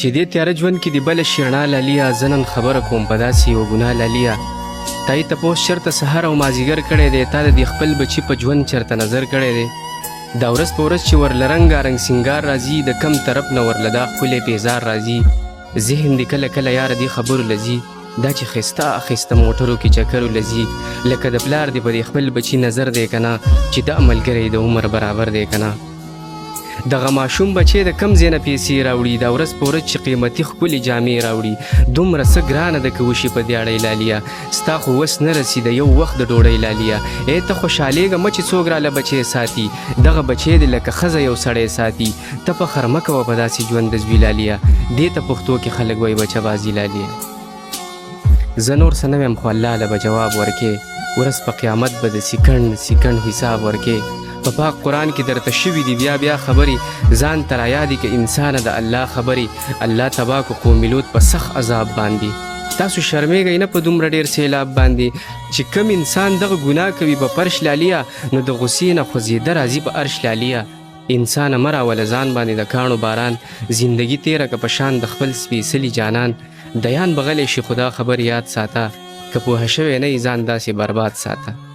چې دې تیاره ژوند کې د بله شیرنا لالیا زه نن خبره کوم په داسې یوه ګناه لالیا تا یې تپوس چېرته سهار او مازدیګر کړی دی تا د دې خپل بچي په ژوند چېرته نظر کړی دی دا ورځ په ورځ چې ورله رنګارنګ سینګار راځي د کم طرف نه ورله دا ښکلی پیزار راځي ذهن دې کله کله یاره دې خبرو لځي دا چې ښایسته ښایسته موټرو کې چکرو لځي لکه د پلار دې په دې خپل بچي نظر دی که نه چې دا ملګری د عمر برابر دی که نه دغه ماشوم بچی د کم ځای نه پیسې راوړي دا ورځ په ورځ چې قیمتي ښکلې جامې راوړي دومره څه ګرانه ده که وشي په دې اړۍ لالیا ستا خو وس نه رسي د یو وخت د ډوډۍ لالیا ای ته خوشحالېږه مه چې څوک راله بچی ساتي دغه بچی دې لکه ښځه یو سړی ساتي ته فخر مه کوه په داسې ژوند د زوی لالیا دې ته پښتو کې خلک وایي بچه بازي لالیا زه نور څه نه ویم خو الله له به جواب ورکې ورځ په قیامت به د سیکنډ سیکنډ حساب ورکې په پاک قرآن کې درته شوي دي بیا بیا خبرې ځان ته رایادې که انسانه د الله خبرې الله تبا کو قوم لوط په سخت عذاب باندې تاسو شرمېږئ نه په دومره ډېر سیلاب باندې چې کم انسان دغه ګناه کوي په فرش لالیا نو د غصې نه خوځېده راځي په عرش لالیا انسانه مه راوله ځان باندې د کاڼو باران زندگی تیره که په شان د خپل سپېڅلي جانان دیان بغلی شي خدا خبر یاد ساته که پوهه شوی نه یې ځان داسې برباد ساته